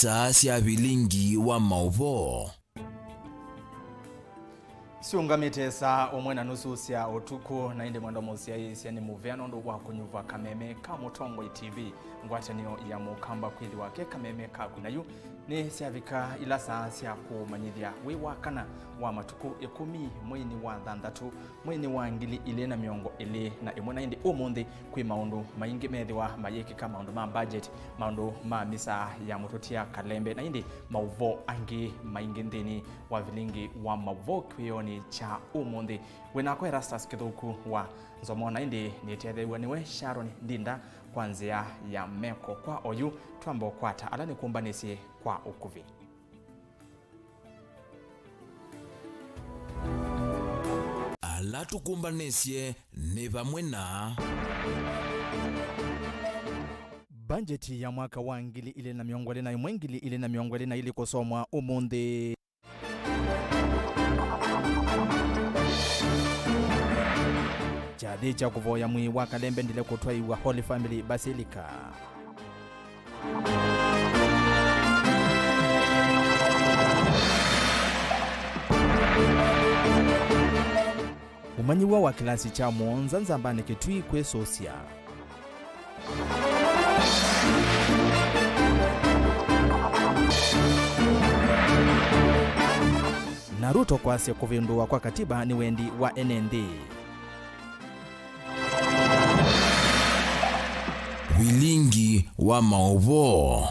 saa cia Vilingi wa Mauvoo. Siungamite saa umwe na nusu cia utuku na inde mwendo musia isia ni muveano ndo wa kunyuva kameme ka Mutongo TV ngwatanio ya mukamba kwili wake kameme ka kunayu ni siavika ila saa cia kumanyithia wi wakana wa matuku 10 mwini wa thanthatu mwini wa ngili ile na miongo ile na imwe na indi umundi kwi maundu maingi methiwa mayiki ka maundu ma budget maundu ma misa ya mutotia kalembe na indi Mauvoo angi maingi ndini wa Vilingi wa Mauvoo kwioni cha umundi wena kwa Erastus Kithuku wa Nzomona indi nitethewa niwe Sharon Ndinda kwanzia ya meko kwa oyu twambo kwata alani kumbanisi kwa ukuvi. Ala tukumbanisye ni pamwe na bajeti ya mwaka wa ngili ile na miongo ile na imwengili ile na miongo ile na ili kusomwa umundi. Jadi cha kuvoya mwi wa kalembe ndile kutwaiwa Holy Family Basilica. Umanyiwa wa kilasi cha mwonza nzambane kitui kwe sosia. Naruto kwase kuvindua kwa katiba ni wendi wa NND. Vilingi wa Mauvoo.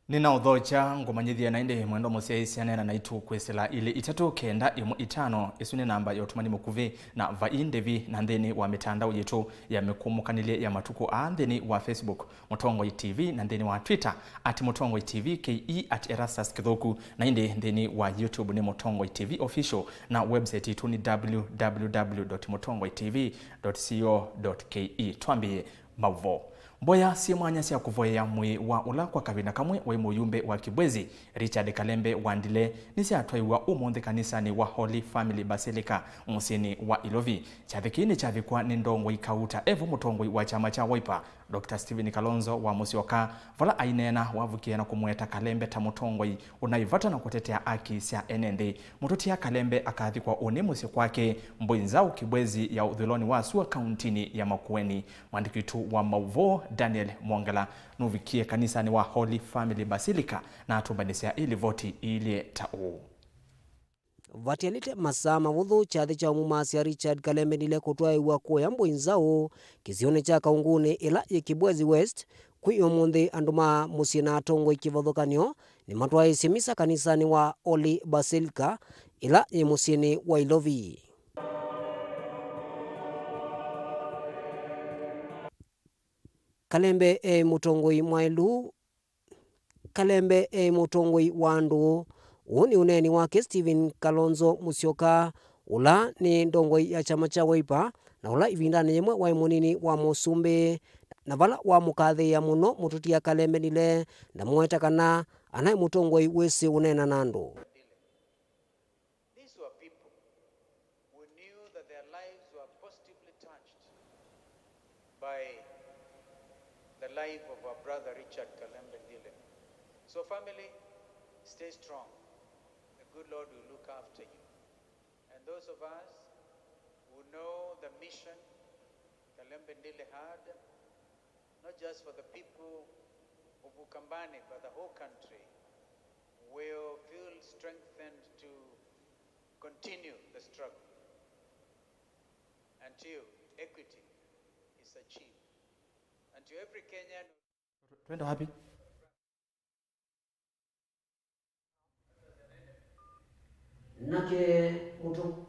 Nina udhocha ngomanyithia na inde mwendo musia isianena na itu kwesela ile itatu kenda imu itano isuni namba ya utumani mukuvi na vaindevi na ndeni wa mitandao yetu ya mekumukanile ya matuko ndeni wa Facebook Mutongo TV na ndeni wa Twitter @Mutongo TV ke @Erastus Kithuku na inde ndeni wa YouTube ni Mutongo TV official na website yetu ni www.mutongotv.co.ke. Twambie Mauvoo mboya si mwanya sia kuvoya mwi wa ula kwa kavina kamwe wa muyumbe wa Kibwezi Richard Kalembe wandile nisi atwaiwa umundi kanisa ni wa Holy Family Basilica musini wa Ilovi chathikini chavikwa ni ndongo ikauta evo mutongoi wa chama cha Wiper Dr. Steven Kalonzo wa Musyoka vala ainena wavukia na kumweta Kalembe ta mutongoi unaivata na kutetea aki sia NND mutotia Kalembe akathikwa unemusi kwake mboinzao Kibwezi ya udhuloni wa Sua kauntini ya Makueni. Mwandikitu wa Mauvoo Daniel Mwangala nuvikie kanisa ni wa Holy Family Basilica na atubanisia ili voti ili tau. Vatialite masaa mavuthu chathi cha umumasi Richard Kalembe nile kutwaiwa kuoya mboinzao kisione cha kaunguni ila ya Kibwezi West kwi umundi anduma musina tongo ikivothokanio ni matwai simisa kanisani wa Holy Basilica ila ya musini wa Ilovi. Kalembe mutongoi mwailu Kalembe mutongoi wandu uni uneni wake Steven Kalonzo Musyoka ula ni ndongoi ya chama cha Wiper na ula ivindani yemwe wa munini wa Musumbi na vala wa mukathe ya muno mututia Kalembe nile na mweta kana anai mutongoi wesi unena nandu. These were people who knew that their lives were positively touched by the life of our brother Richard Kalembe Ndile. So family, stay strong. The good Lord will look after you. And those of us who know the mission Kalembe Ndile had, not just for the people of Ukambani, but the whole country, will feel strengthened to continue the struggle until equity is achieved. And to every Kenyan... Twende happy? Nake mutu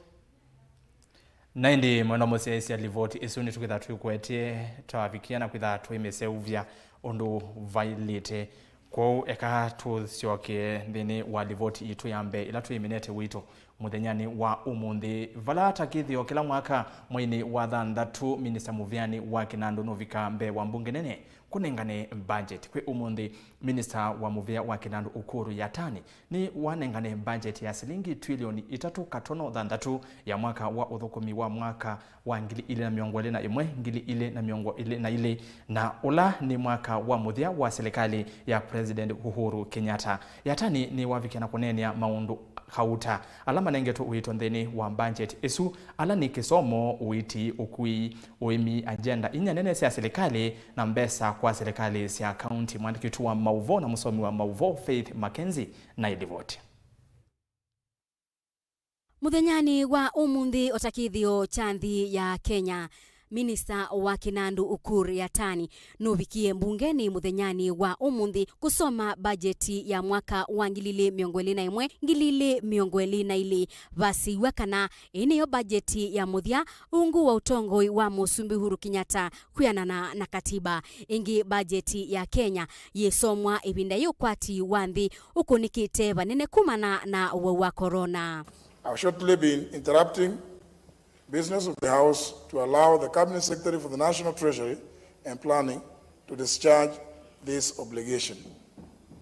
naindi mwendo musesi alivoti isuni tukitha tukwetie tawavikia na kwitha tuimeseuvya undu vailite kwa eka tusyoke ndini wa livoti itu yambe ila tuiminete wito muthenyani wa umuthi. Vala takithio kila mwaka mwini wa thanthatu Minister Muviani wa Kinandu novika mbe wa mbunge nene kunengane budget. Kwe umuthi Minister wa Muvia wa Kinandu Ukuru Yatani ni wanengane budget ya silingi trilioni 3.3 ya mwaka wa uthukumi wa mwaka wa 2021 na ula ni mwaka wa muthia wa serikali ya President Uhuru Kenyatta. Yatani ni wavikana kunenia maundu hauta alama nengetu uito nthini wa budget isu ala ni kisomo uiti ukui uimi agenda inya nene cia serikali na mbesa kwa serikali cia county. Mwandikitu wa Mauvoo na musomi wa Mauvoo Faith Mackenzie na ilivoti. Muthenyani wa umuthi otakithio chanthi ya Kenya Minister wa Kinandu Ukuru Yatani novikie mbungeni muthenyani wa umuthi kusoma bajeti ya mwaka wa 2021 vasi wakana ineyo bajeti ya muthia ungu wa utongoi wa Musumbi Uhuru Kenyatta kuyanana na katiba. Ingi bajeti ya Kenya yesomwa ibinda yukwati wanthi ukunikite vanene kumana na wa corona. I've shortly been interrupting business of the House to allow the Cabinet Secretary for the National Treasury and Planning to discharge this obligation.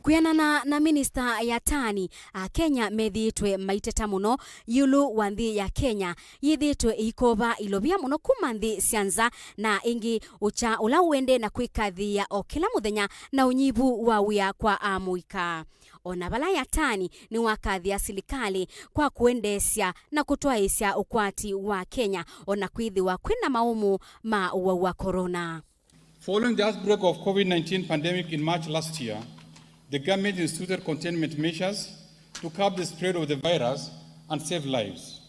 Kuyanana na Minister Yatani, Kenya methitwe maiteta muno yulu wanthi ya Kenya yithitwe ikova ilobia muno kumanthi sianza na ingi ucha ula uende na kwikathia o kila muthenya na unyivu wa wia kwa amuika. Ona vala Yatani ni wakathia serikali kwa kuendesya na kutwaisya ukwati wa Kenya ona kwithiwa kwina maumu ma wa corona. Following the outbreak of COVID-19 pandemic in March last year, the government instituted containment measures to curb the spread of the virus and save lives.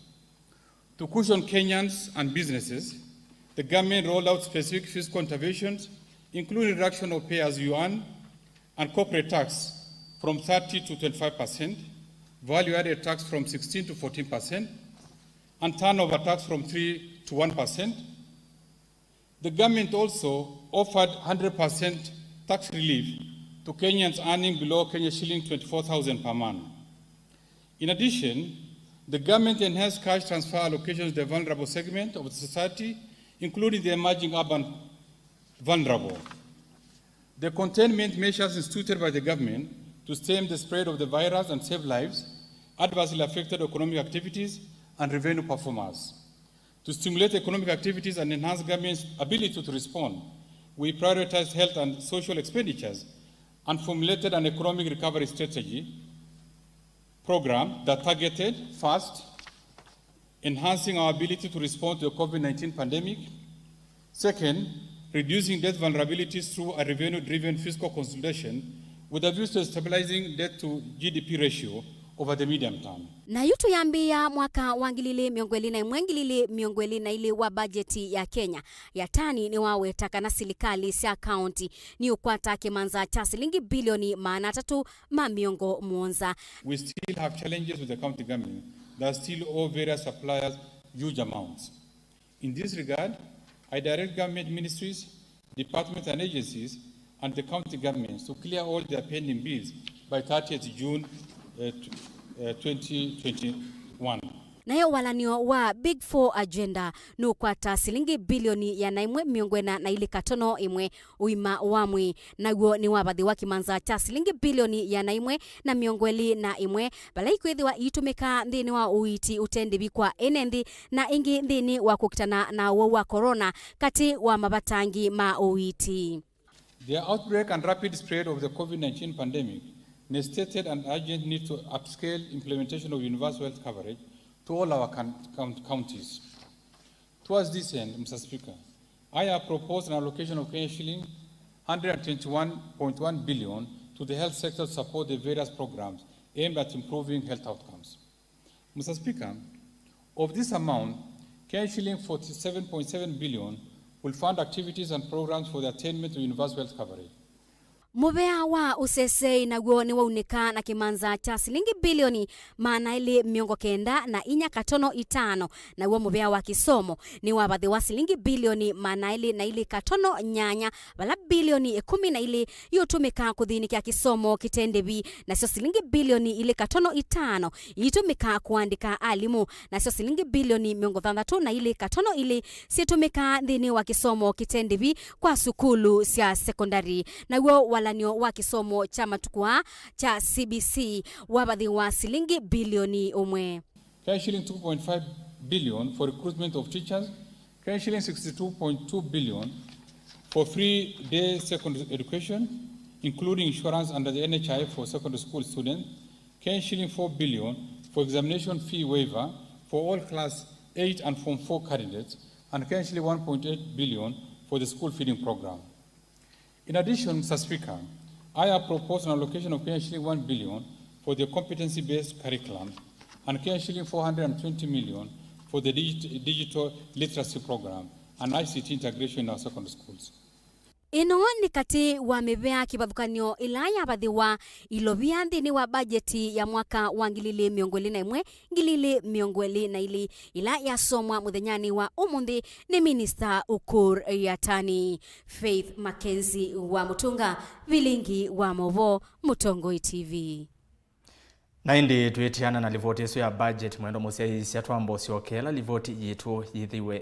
To cushion Kenyans and businesses, the government rolled out specific fiscal interventions, including reduction of pay-as-you-earn and corporate tax from 30 to 25%, value-added tax from 16 to 14%, and turnover tax from 3 to 1%. The government also offered 100% tax relief to Kenyans earning below Kenya shilling 24,000 per month. In addition, the government enhanced cash transfer allocations to the vulnerable segment of the society, including the emerging urban vulnerable. The containment measures instituted by the government to stem the spread of the virus and save lives adversely affected economic activities and revenue performance. To stimulate economic activities and enhance government's ability to respond, we prioritized health and social expenditures and formulated an economic recovery strategy program that targeted, first, enhancing our ability to respond to the COVID-19 pandemic, second, reducing debt vulnerabilities through a revenue-driven fiscal consolidation with a view to stabilizing debt to GDP ratio over the medium term. Na yutu yambia mwaka wa 2021 wa bajeti ya Kenya Yatani ni wawetaka na serikali cia county ni ukwata kimanza cha shilingi bilioni 3.7. We still have challenges with the county government that still owe various suppliers huge amounts. In this regard, I direct government ministries, departments and agencies and the county governments to clear all their pending bills by 30th June 2021. Nayo walanio wa Big Four agenda nukwata shilingi bilioni ya 1.4 uima wamwe naguo ni wabathi wa kimanza cha shilingi bilioni ya 1.21 balai kwithiwa itumika nthini wa uiti utendibi kwa enendi na ingi nthini wa kukitana na wa corona kati wa mabatangi ma uiti. The outbreak and rapid spread of the COVID-19 pandemic necessitated an urgent need to upscale implementation of universal health coverage to all our counties. Towards this end, Mr. Speaker, I have proposed an allocation of Kenya shilling 121.1 billion to the health sector to support the various programs aimed at improving health outcomes. Mr. Speaker, of this amount, Kenya shilling 47.7 billion will fund activities and programs for the attainment of universal health coverage. Muvea wa usesei naguo ni waunika na kimanza cha silingi bilioni maana ili miongo kenda na inya katono itano. Naguo muvea wa kisomo ni wabathi wa silingi bilioni maana ili na ili katono nyanya wala bilioni 10 na ili yutumika kuthinikia kisomo kitendevi na sio silingi bilioni ili katono itano yutumika kuandika alimu na sio silingi bilioni miongo thandatu na ili katono ili situmika dhini wa kisomo kitendevi kwa sukulu sia sekondari. Naguo walanio wa kisomo cha matukua cha CBC wabathi wa silingi bilioni umwe. Shilling 2.5 billion for recruitment of teachers, shilling 62.2 billion for free day secondary education, including insurance under the NHI for secondary school students, shilling 4 billion for examination fee waiver for all class 8 and form 4 candidates, and shilling 1.8 billion for the school feeding program. In addition, Mr. Speaker, I have proposed an allocation of shilling 1 billion for the competency-based curriculum and shilling 420 million for the digital literacy program and ICT integration in our secondary schools. Ino ni kati wa mebea kibathukanio ilaya bathiwa ilovia nthini wa bajeti ya mwaka wa ngilili miongweli na imwe ngilili miongweli na ili ila yasomwa muthenyani wa umuthi ni Minister Ukur Yatani. Faith Mackenzie wa Mutunga, Vilingi wa Mauvoo, Mutongoi TV. Na indi tuitiana na livoti yesu ya budget mwendo musia isi atuambo siokela livoti yitu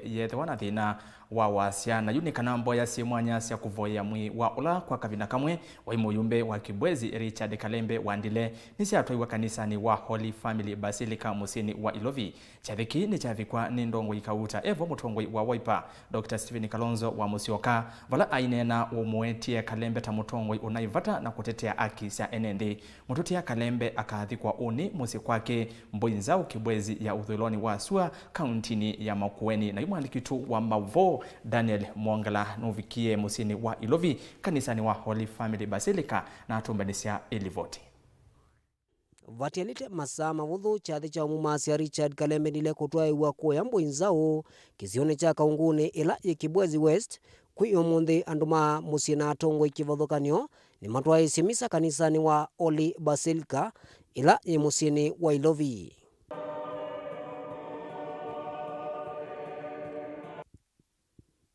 yethewa na thina wa wasiana yuni kanambo ya simwanya sia kuvoya mwi wa ula kwa kavina kamwe wa imuyumbe wa Kibwezi Richard Kalembe wandile nisi atuiwa kanisani wa Holy Family Basilica musini wa Ilovi. Chaviki ni chavikwa ni ndongo ikauta evo mutongoi wa Wiper Dr. Stephen Kalonzo wa Musioka vala ainena umuetie Kalembe ta mutongoi unaivata na kutetea aki sia NND. Mututia Kalembe akathikwa uni musi kwake mboinzao Kibwezi ya udhuloni wa Sua kauntini ya Makueni na yumalikitu wa Mauvoo Daniel Mwangala nuvikie musini wa Ilovi kanisani wa Holy Family Basilica na atumbanisia ilivoti. Vatialite masaa mavuthu chathi cha umumasi ya Richard Kalembe nile kutwa iwa kuya mboinzao kizione cha kaunguni ila ya Kibwezi West kwi umuthi anduma musina atongo ikivathukanio ni matwa isimisa kanisani wa Holy Basilica ila ya musini wa Ilovi.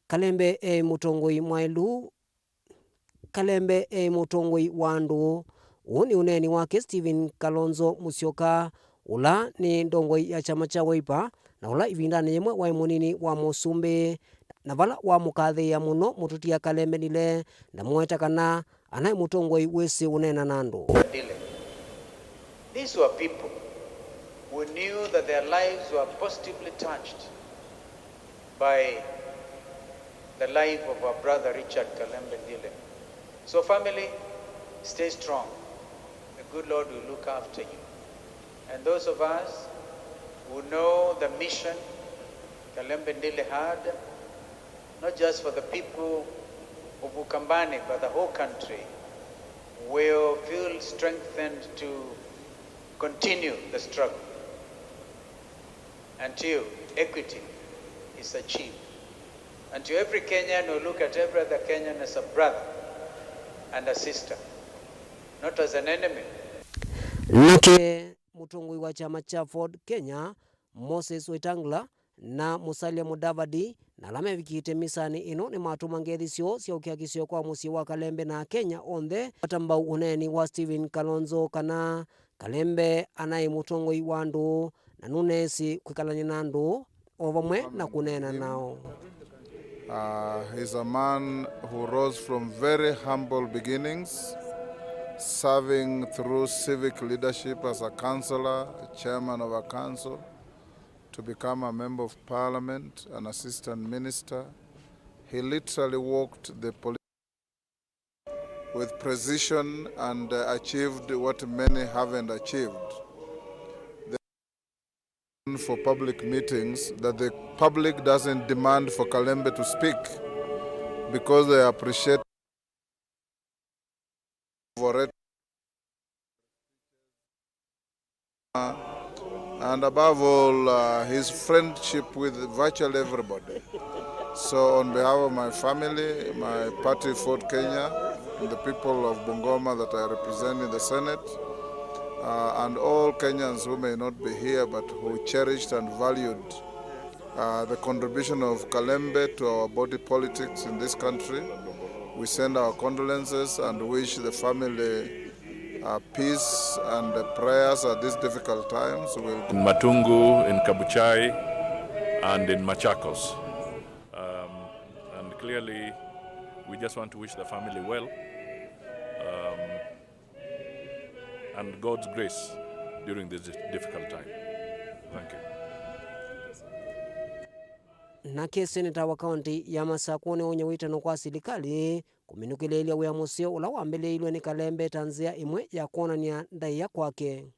Kalembe mutongoi mwailu Kalembe mutongoi wandu uni uneni wake Stephen Kalonzo Musioka ula ni ndongoi ya chama cha Wiper na ula ivindani yemwe wa munini wa Musumbi na vala wa mukathi ya muno mututia Kalembe nile na mweta kana anai mutongoi wesi unena nandu. These were people who knew that their lives were positively touched by the life of our brother Richard Kalembe Ndile. So family, stay strong. The good Lord will look after you. And those of us who know the mission Kalembe Ndile had, not just for the people of Ukambani, but the whole country, will feel strengthened to continue the struggle until equity is achieved. And to every Kenyan who look at every other Kenyan as a brother and a sister, not as an enemy. Nake mutongoi wa chama cha Ford Kenya Moses Wetangula na Musalia Mudavadi na lame vikite misani ino ni matuma ngethisio cia ukiakisio kwa musi wa Kalembe na Kenya onthe atamba uneni wa Stephen Kalonzo kana Kalembe anai mutongoi wandu na nunesi kwikalani nandu ovamwe na kunena nao. He's a man who rose from very humble beginnings, serving through civic leadership as a councillor, a chairman of a council, to become a member of parliament, an assistant minister. He literally walked the politics with precision and achieved what many haven't achieved. For public meetings that the public doesn't demand for Kalembe to speak because they appreciate it. And above all, his friendship with virtually everybody. So on behalf of my family, my party Ford Kenya, the people of Bungoma that I represent in the Senate, and all Kenyans who may not be here but who cherished and valued the contribution of Kalembe to our body politics in this country. We send our condolences and wish the family peace and prayers at these difficult times. In Matungu, in Kabuchai, and in Machakos. And clearly, we just want to wish the family well and God's grace during this difficult time. Thank you. Nake seneta wa kaunti ya Masako onye witano kwa serikali kuminukililia wya musio ula wambeleilwe ni Kalembe tanzia imwe ya kuonania ndaiya kwake.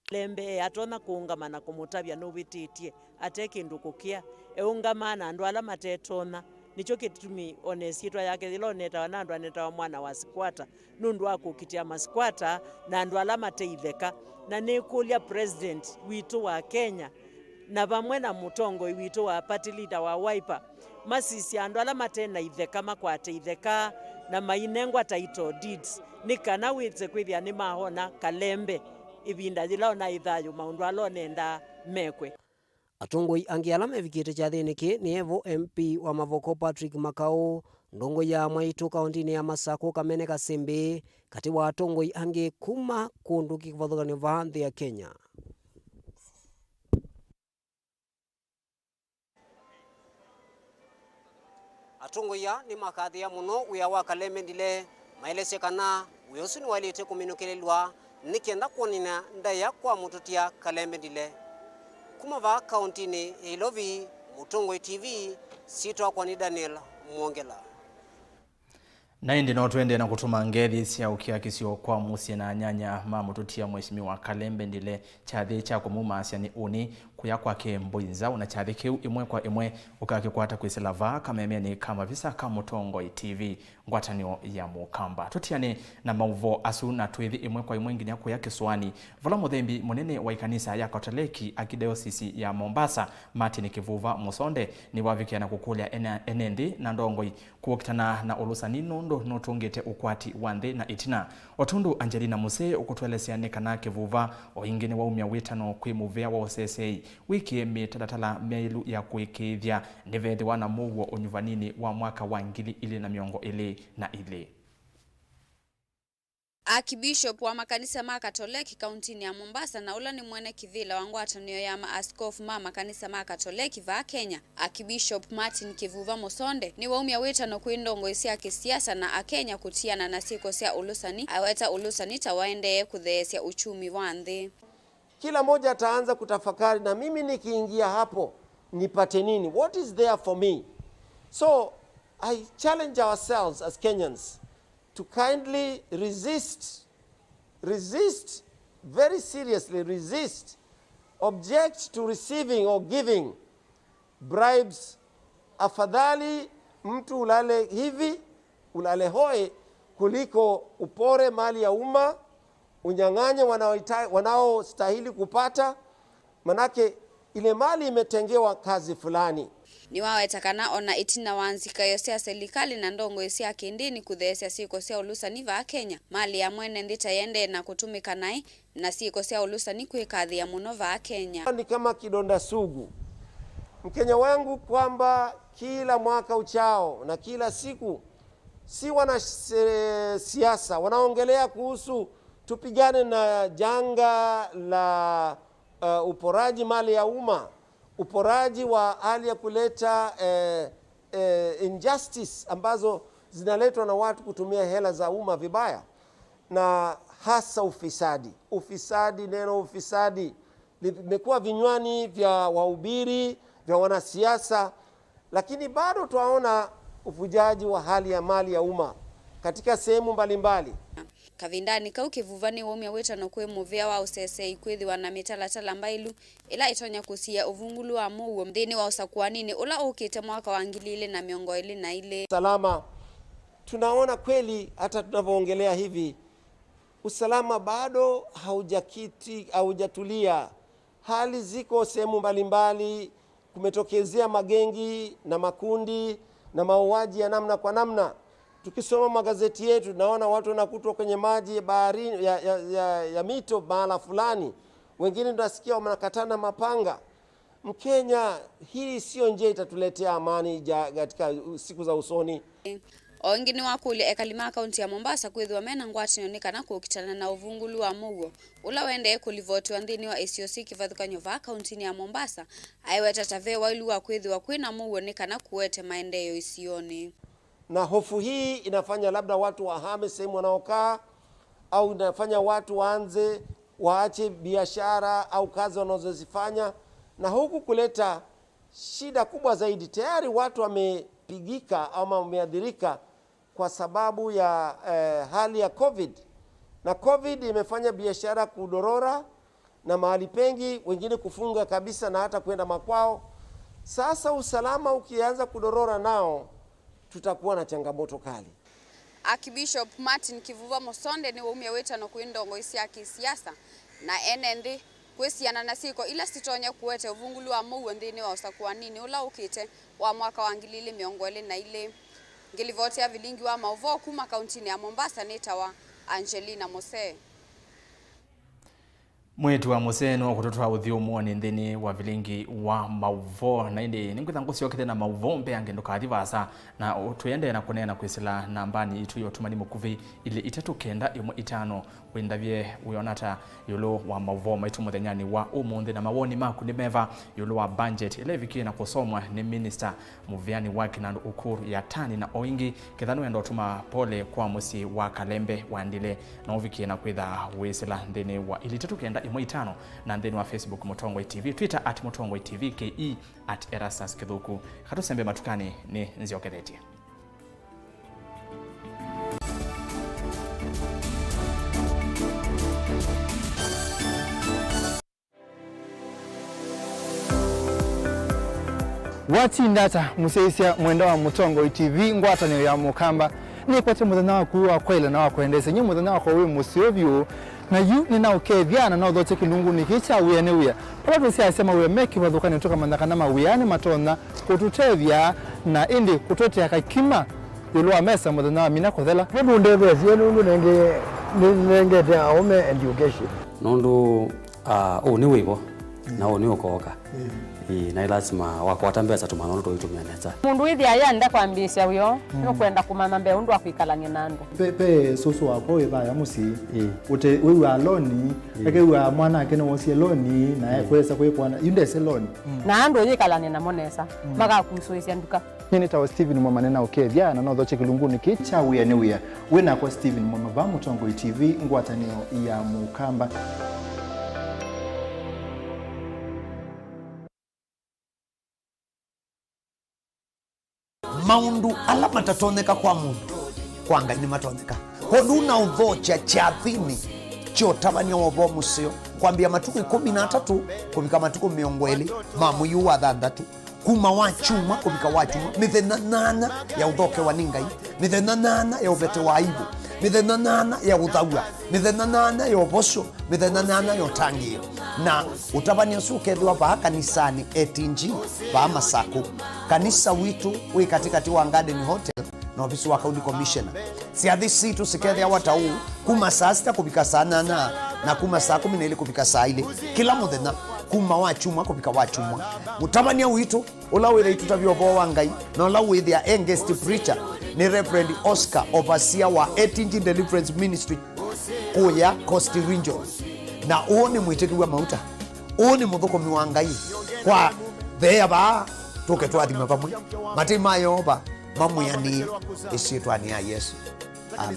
Kalembe atona kuungamana kumutabya n'ubititie ateke ndukukia eungamana andu ala matetona nicho kitumi onesitwa yake iloneta wanandu aneta wa mwana wa squatter nundu akukitia masquatter na andu ala mateitheka na nikulia president witu wa Kenya na bamwe na mutongo witu wa party leader wa Wiper masisi andu ala matena itheka makwate itheka na mainengwa title deeds nikana witse kwithia ni mahona Kalembe ibinda jilona ithayo maundu alonenda mekwe. Atongoi angi alama vikite cha thiniki ni Evo MP wa Mavoko Patrick Makau ndongo ya Mwaitu kauntini ya Masako Kamene Kasimbi kati wa atongoi angi kuma kundu kivathugani va nthi ya Kenya. Atongoi ya ni makathia muno uya wa Kalembe ndile maelese kana uyosuni walite kuminukelelwa nikenda kuonina ndaya kwa mututia Kalembe ndile. Kumava kauntini ilovi Mutongoi TV sitwa kwa ni Daniel Mwongela. Na indi no twende na kutuma ngethi cia ukiakisio kwa musie na nyanya mamututia mheshimiwa Kalembe ndile chathi cha kumumasya ni uni kuya kwake mboinza una chathi kiu imwe kwa imwe ukakikwata kwiselava kameme ni kama visa ka Mutongoi TV ngwatanio ya mukamba tutiane na Mauvoo asu na twithi imwe kwa imwe nginya kuya Kiswani vala muthembi munene wa ikanisa ya Katoliki akidiocese ya Mombasa Martin Kivuva Musonde ni wavikia na kukulia enendi na ndongoi kuokitana na ulusani ndo notungete ukwati wande na itina otundu Angelina Muse ukutwelesea nekana Kivuva oingine wa umya witano kwimuvea wa osesei wiki mitadatala meilu ya kuikithia nivethi wana Mauvoo onyuvanini wa mwaka wa ngili ili na miongo ili na ili. Archbishop wa makanisa ma Katoliki kauntini ya Mombasa na ula ni mwene kithila wa ngwatanio ya maaskofu ma makanisa ma Katoliki va Kenya. Archbishop Martin Kivuva Musonde ni waumia witano kuindongo isia kisiasa na Akenya kutiana na siko sia ulusani aweta ulusani tawaende kutheesya uchumi wa nthi. Kila moja ataanza kutafakari na mimi nikiingia hapo nipate nini? What is there for me? So I challenge ourselves as Kenyans to kindly resist, very seriously resist, object to receiving or giving bribes. Afadhali mtu ulale hivi, ulale hoe, kuliko upore mali ya umma, unyang'anye wanaostahili kupata, manake ile mali imetengewa kazi fulani. Ni wawetakana ona itina wanzika yose ya serikali na ndongo isi ya kindini kutheesya siko sia ulusani va Kenya. Mali ya mwene ndita yende na kutumika nai na siko sia ulusani kuikathi ya muno va Kenya. Ni kama kidonda sugu. Mkenya wangu kwamba kila mwaka uchao na kila siku si wana siasa wanaongelea kuhusu tupigane na janga la uporaji mali ya umma. Uporaji wa hali ya kuleta injustice ambazo zinaletwa na watu kutumia hela za umma vibaya, na hasa ufisadi. Neno ufisadi limekuwa vinywani vya wahubiri, vya wanasiasa, lakini bado tunaona uvujaji wa hali ya mali ya umma katika sehemu mbalimbali. Kavindani kau Kivuvani womya wetano kwe muvea wa usese ikwithi wana mitalatala mbailu ila itonya kusia uvungulu wa Mauvoo mdini wa usakuanini ula ukite mwaka wa ngilile na miongo ili na ile. Salama, tunaona kweli hata tunavyoongelea hivi usalama bado haujatulia. Hali ziko sehemu mbalimbali, kumetokezea magengi na makundi na mauaji ya namna kwa namna. Tukisoma magazeti yetu naona watu wanakutwa kwenye maji baharini ya mito mahala fulani. Wengine tunasikia wanakatana mapanga. Mkenya, hii sio njia itatuletea amani katika siku za usoni. Wengine wakuli ekalima kaunti ya Mombasa kwithwa mena ngwati nionekana kukitana na uvungulu wa Mauvoo ula wende kulivoti wa ndini wa ACOC kivathukanyo va kaunti ya Mombasa aiweta tave wailu wa kwithwa kwina Mauvoo nekana kuwete maendeleo isioni. Na hofu hii inafanya labda watu wahame sehemu wanaokaa, au inafanya watu waache biashara au kazi wanazozifanya, na huku kuleta shida kubwa zaidi. Tayari watu wamepigika ama wameadhirika kwa sababu ya hali ya COVID. Na COVID imefanya biashara kudorora na mahali pengi wengine kufunga kabisa na hata kwenda makwao. Sasa usalama ukianza kudorora nao tutakuwa na changamoto kali. Archbishop Martin Kivuva Musonde ni waumia wetano kuindongo isi ya kisiasa na NND kwesiana na siko ila sitonya kuwete uvungulu wa Mauvoo ndini wa usakuwa nini ula ukite wa mwaka wa ngilili miongole na ile ngilivoti ya Vilingi wa Mauvoo kuma kauntini ya Mombasa nitawa Angelina Mose. Mwetu wa Museno kutotoa uthio muone ndini wa Vilingi wa Mauvoo na indi ninkwitha ngusi yokite na Mauvoo mbe angendo kathivasa na tuyende na kunena kwisila nambani itu yotumani mukuvi ile 395 windavye uyonata yulo wa Mauvoo maitu muthenyani wa umundi na mawoni maku ni meva yulo wa budget ile viki na kusomwa ni minister Muviani wa Kinando Ukuru ya Tani na Oingi kithanu endo tuma pole kwa musi wa Kalembe wandile na uviki na kwitha wisila ndini wa ili 395 na ndeni wa Facebook Mutongoi TV, Twitter @Mutongoi TV, KE @Erastus Kithuku. Katusembe matukani ni Nziokethetie. Wati ndata museisia mwenda wa Mutongoi TV ngwatanio ya mukamba ni kwate muthenya wa kuwa kwela na wa kuendesa nyi muthenya wa kwa musiovyo na yu nina ukethiana na uthoche kilungu ni kicha wiyane wiya pala tusi asema wiya meki wathukani tuka mandakana mawiyane matona kututethia na indi kutotea kakima yulu wa mesa muthenya wa mina kuthela nundu ndethesi nundu nengete aume education nundu ni wibo na ni ukoka na lazima wakwata mbesa tumanono toitumia neta mundu ithi ayanda kwambisya uyo no kwenda kumana mbe undu akwikalanya nandu pepe soso wako wibaya musi ute wewe aloni ake wewe mwana ake no wosi aloni na kwesa kwepwana yunde seloni na andu yikalanya na monesa maga kusoisya nduka nini tawa Steven Mwamanena ukethia na no thoche kilunguni kicha wiyane wiya wena kwa Steven Mwamava Mutongoi TV ngwatanio ya mukamba. Maundu ala matatoneka kwa mundu kwanga ni matoneka hodu na uthocha chathini chotabania Mauvoo musio kwambia matuku 13 kubika matuku 20 mamuyu wa 6 kuma wa chuma kubika wa chuma mithena 8 ya uthoke wa ningai mithena 8 ya ubete wa aibu mithena 8 ya uthaua mithena 8 ya uboso mithena 8 ya utangio na utabania sukethwa ba kanisani etinji ba Masaku kanisa witu wi katikati wa Garden Hotel na ofisi wa County Commissioner siathi situ sikethia watau kuma saa 6 kubika saa 8 na kuma saa 12 kubika saa 4 kila muthenya kuma wa chuma kubika wa chuma utabania witu ula wire itutavyo bo wangai na ula withia guest preacher ni Reverend Oscar overseer wa Etinji Deliverance Ministry kuya Coast Region na uone mwiteki wa mauta uone muthukomi wa ngai kwa thea ba tuke twathima pamwe matima yoba mamuyani isitwani ya Yesu. Amen.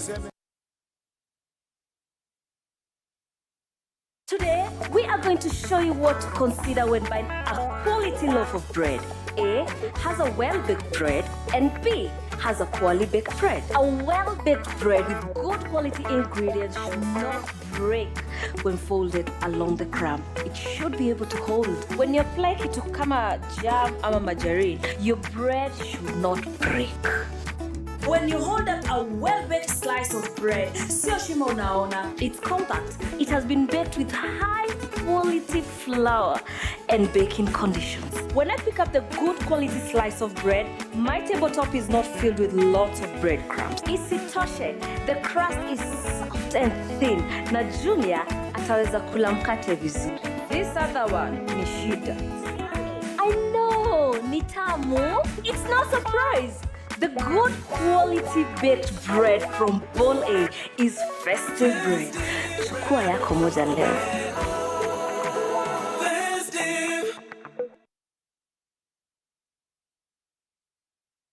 Today, we are going to show you what to consider when buying a quality loaf of bread. A has a well-baked bread and B has a quality baked bread. A well-baked bread with good quality ingredients should not break when folded along the crumb. It should be able to hold. When you apply it to kama jam ama margarine, your bread should not break. When you hold up a well-baked slice of bread, sio shimo unaona, it's compact. It has been baked with high-quality flour and baking conditions. When I pick up the good quality slice of bread, my tabletop is not filled with lots of breadcrumbs. Isitoshe, the crust is soft and thin. Na Junior ataweza kula mkate vizuri. This other one ni shida. I know, ni tamu. It's no surprise. The good quality baked bread from Bowl A is festive bread. Chukua yako moja leo.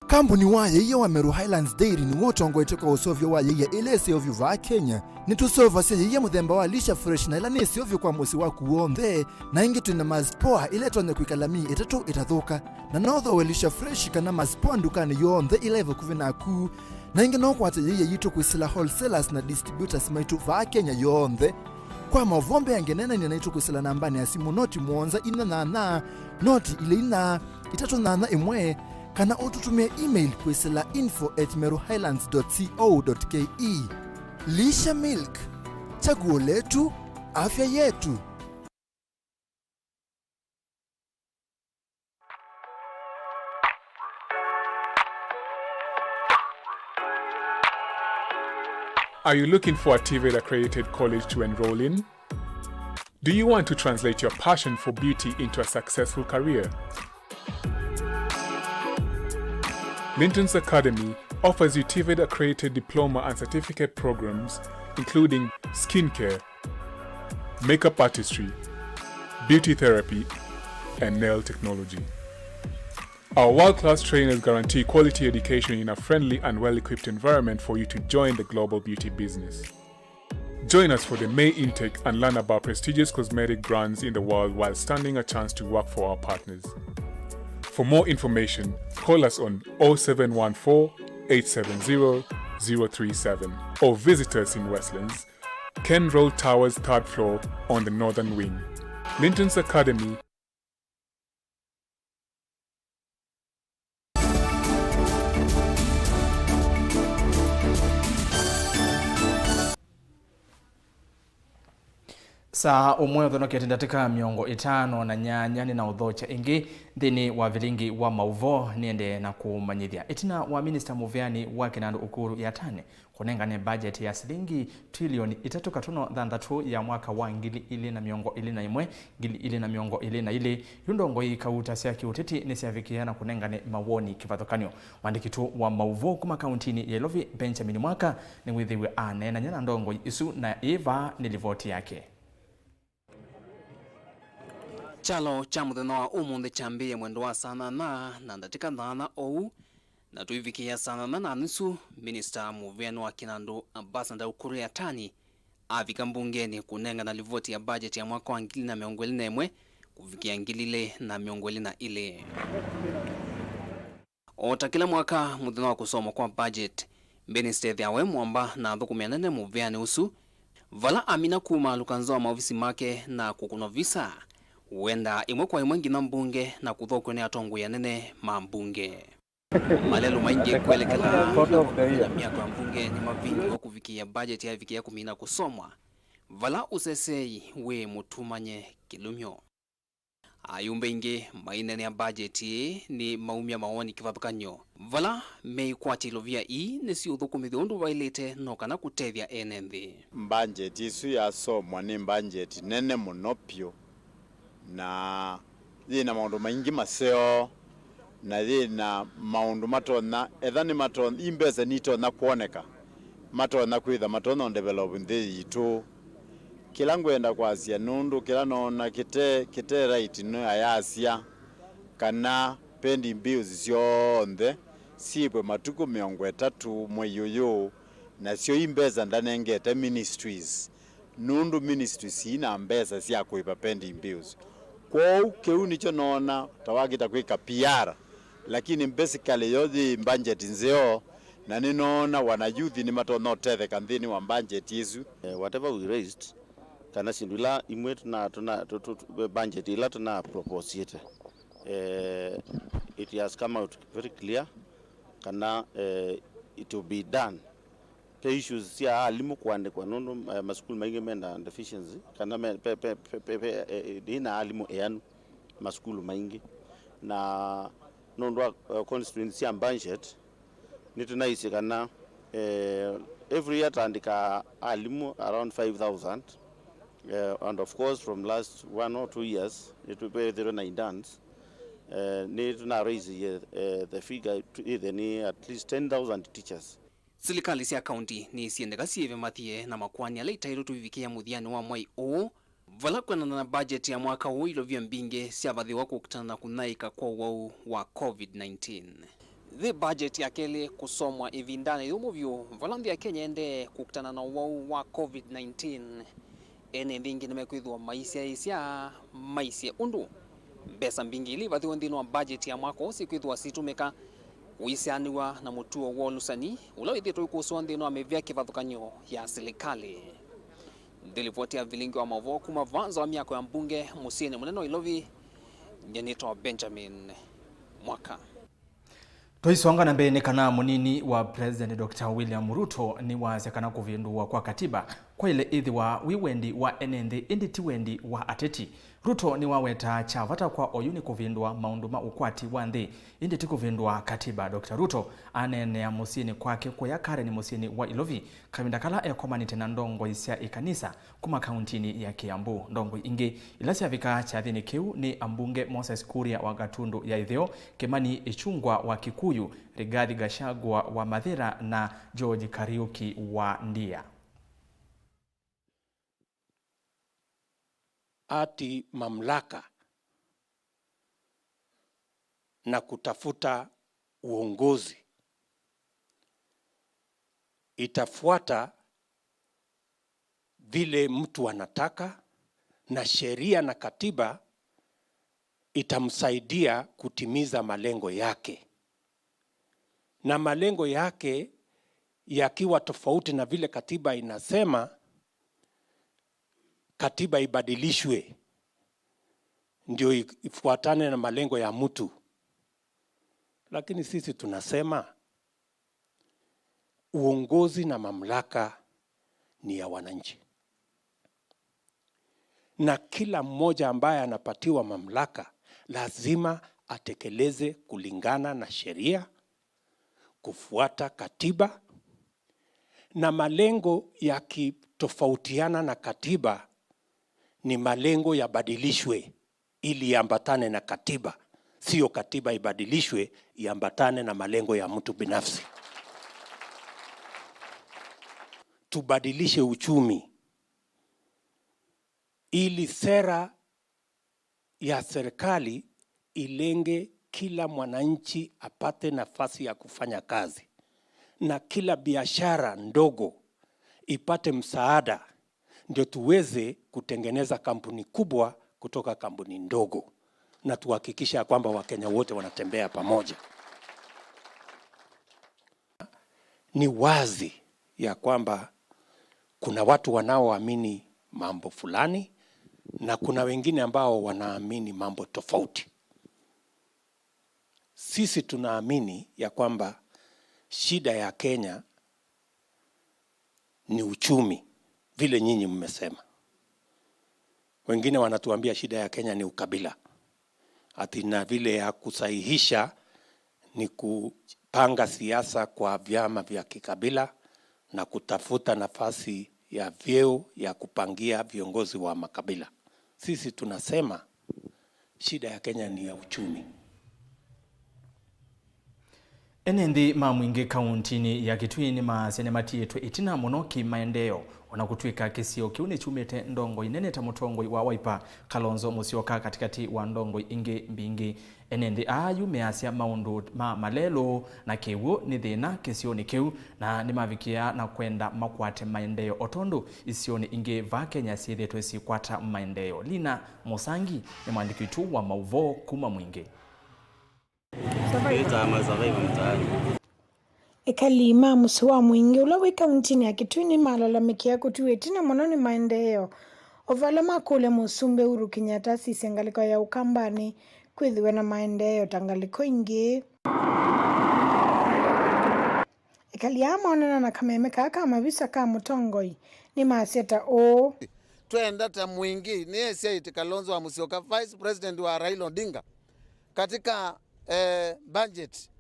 Kampuni waye ye wa Meru Highlands Dairy ni wotongo itoka usovyo waye ye ilese ovyo va Kenya. Ni tusova se ye muthemba wa lisha fresh na ila nesi ovyo kwa musi wa kuombe na ingi tuna mazpoa ile tonye kuikalami itatu itathuka na notho we lisha fresh kana mazpoa ndukani yonthe ile evo kuvina ku na ingi no kwate ye yitu kwisila wholesalers na distributors maitu va Kenya yonthe kwa mavombe yangenena ni naitu kwisila nambani ya simu noti mwonza ina na noti ile ina itatu na imwe kana ututumia email kwisila info@meruhighlands.co.ke. Lisha Milk, chaguo letu, afya yetu. Are you looking for a TVET-accredited college to enroll in? Do you want to translate your passion for beauty into a successful career? Linton's Academy offers you TVET-accredited diploma and certificate programs including skincare, makeup artistry, beauty therapy, and nail technology. Our world-class trainers guarantee quality education in a friendly and well-equipped environment for you to join the global beauty business. Join us for the May intake and learn about prestigious cosmetic brands in the world while standing a chance to work for our partners. For more information, call us on 0714 870 037 or visit us in Westlands, Ken Road Towers 3rd floor on the northern wing. Linton's Academy. Saa umwe uthonokete ndatika miongo itano na nyanya ni na uthocha ingi thini wa Vilingi wa Mauvoo niende na kumanyithia itina wa Minister Muveani wa Kinandu Ukuru Yatani kunengane budget ya shilingi trilioni 3.6 ya mwaka wa 2021 yundongo ikauta cia kiuteti ni ciavikiana kunengane mawoni kivathokanio wandikitu wa Mauvoo kuma kauntini ya Lovi Benjamin Mwaka ni withiwe anena nyana ndongo isu na Eva ni livoti yake. Chalo cha muthenya wa umuthi chambiye mwendo wa sana na ndatika thana ou na tuivikia sana na nusu Minister Muveani wa Kinandu Ambassador Ukuru Yatani avika mbungeni kunenga na livoti ya budget ya mwaka wa 2021 kufikia 2022. Ota kila mwaka muthenya wa kusoma kwa budget Minister Thiawe Mwamba na thukumianene Muveani usu vala amina kuma lukanzo wa maofisi make na kukuno visa huenda imwe kwa imwe ngina mbunge na kuthokwe ni atongo ya nene mambunge. Malelo maingi kuelekela miaka ya mbunge ni mavingi wa kufikia budget ya vikia kumina kusomwa. Vala usesei we mutumanye kilumyo. Ayumbe inge mainene ya budget ni maumia maoni kivathukanyo. Vala mei kwati lovia ni si uthukumithi undu wailite no kana kutethia enenthi. Budget isu ya somwa ni budget nene monopio. Na thina maundu maingi maseo na thina maundu matona ethani matona imbeza nitona kuoneka matona kwitha matona develop nthi yitu kila ngwenda kwasia nundu kila nona kite right no ayasia kana pendi bills cionthe sibwe matuku 30 mweyuyu na cio imbeza ndanengete ministries nundu ministries ina mbeza cia kuipa pendi bills. Kwa keu nicho nona tawagita kwika PR lakini basically yothi budget nzeo na ninaona wana youth ni matono tethe kanthini wa budget isu whatever we raised kana sindula imwe tuna budget ila tuna propose yete it has come out very clear kana it will be done. Pe issues sia alimu kuandikwa nono maskulu maingi menda deficiency kana dina alimu eanu maskulu maingi na nondo constituency ya budget nitunaisi kana every year tandika alimu around 5,000 and of course from last 1 or 2 years it will be 09 dance need to raise the figure to either at least 10,000 teachers. Serikali cia kaunti ni ciendeka cieve mathie na makwani ala itairo tuvivikia muthiani wa mwai o vala kwenana na budget ya mwaka huu ilovia mbinge ciavathiwa kukutana na kunaika kwa wau wa COVID-19. The budget ya kele kusomwa ivindana yumuvyo vala nthi ya Kenya ende kukutana na wau wa COVID-19 ene mbingi nimekwithwa maisha undu mbesa mbingi ili vathiwa nthini wa budget ya mwaka usi kwithwa situmika uisianiwa na mutuo wa lusani ula withitwa ikuswa nthini wa mivya kivathukanyo ya serikali. Ndilivotia Vilingi wa Mauvoo kuma vanza wa miako ya mbunge musieni munene wa Ilovi nyenitwa Benjamin Mwaka. Toisonga na mbele kana munini wa President Dr. William Ruto ni wazekana kuvindua kwa katiba kwa ile ithi wa wiwendi wa enende inditi wendi wa ateti. Ruto ni waweta chavata kwa oyuni kuvindua maunduma ukwati wa nthi inditi kuvindua katiba. Dr. Ruto anene ya musini kwake kwa yakare ni musini wa Ilovi kawindakala ekomanite na ndongo isia ikanisa kuma kauntini ya Kiambu. Ndongo ingi ilasia vika chathini kiu ni ambunge Moses Kuria wa Gatundu ya Itheo, Kimani Ichungwa wa Kikuyu, Rigathi Gachagua wa Mathira na George Kariuki wa Ndia. Ati mamlaka na kutafuta uongozi itafuata vile mtu anataka na sheria na katiba itamsaidia kutimiza malengo yake. Na malengo yake yakiwa tofauti na vile katiba inasema, katiba ibadilishwe ndio ifuatane na malengo ya mtu. Lakini sisi tunasema uongozi na mamlaka ni ya wananchi. Na kila mmoja ambaye anapatiwa mamlaka lazima atekeleze kulingana na sheria, kufuata katiba, na malengo yakitofautiana na katiba ni malengo yabadilishwe ili iambatane na katiba, sio katiba ibadilishwe iambatane na malengo ya mtu binafsi. Tubadilishe uchumi ili sera ya serikali ilenge kila mwananchi apate nafasi ya kufanya kazi, na kila biashara ndogo ipate msaada, ndio tuweze kutengeneza kampuni kubwa kutoka kampuni ndogo, na tuhakikisha kwamba Wakenya wote wanatembea pamoja. Ni wazi ya kwamba kuna watu wanaoamini mambo fulani na kuna wengine ambao wanaamini mambo tofauti. Sisi tunaamini ya kwamba shida ya Kenya ni uchumi, vile nyinyi mmesema. Wengine wanatuambia shida ya Kenya ni ukabila. Ati na vile ya kusahihisha ni kupanga siasa kwa vyama vya kikabila na kutafuta nafasi ya vyeo ya kupangia viongozi wa makabila. Sisi tunasema shida ya Kenya ni ya uchumi. Enendi mamwingi kauntini ya Kitui ni masenema yetu itina muno kimaendeleo onakutwika kisio kiuni chumete ndongo inene ta mutongo wa Wiper Kalonzo Musyoka katikati wa ndongo ingi mbingi. Enendi ayu measia maundu malelo na kiwu ni thina kisioni kiu na ni mavikia na kwenda makwate maendeleo otondo isioni ingi va Kenya siethetwe sikwata maendeleo. Lina Musangi ni mwandiki tu wa Mauvoo kuma mwingi. Ekalima musuwa mwingi ulawe kauntini ya Kitui ni malalamikia kutuwe tina mononi maendeleo ovala makule musumbe Uhuru Kenyatta sisengaliko ya Ukambani kwithiwe na maendeleo tangaliko ingi. ikaliama onana na kameme kaka mavisa ka mutongoi ni maseta o twenda ta mwingi ni ese Kalonzo wa Musyoka, Vice President wa Raila Odinga katika budget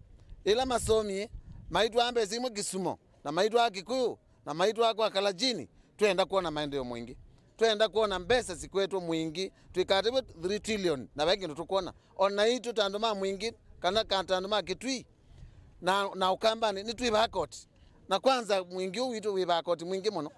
ila masomi maitu ambe zimu Kisumo na maitu wa Kikuyu na maitu wa kwa Kalajini twenda kuona maendeleo mwingi, twenda kuona mbesa sikwetu mwingi twikatibu 3 trillion na wengi tukuona ona itu tanduma mwingi kana kantanduma Kitui na ukambani ni twibakoti na kwanza mwingi uitu wibakoti mwingi muno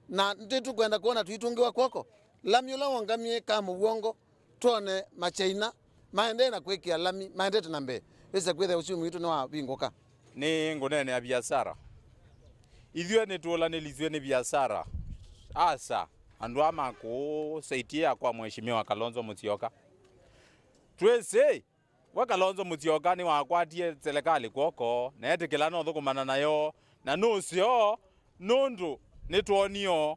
na nditu kwenda kuona tuitungiwa kwoko lamyula wangamie kama uongo tuone machaina maende na kwekia lami maende tunambe ese kwethe uchumi witu ni wa bingoka ni ngonene ya biashara ithwe ni tuolanilizwe ni biashara asa andu ama kusaidia kwa mheshimiwa Kalonzo Musyoka twese wa Kalonzo Musyoka ni wakwatie serikali kwoko na etikila no thukumana nayo na nucio nundu nituonio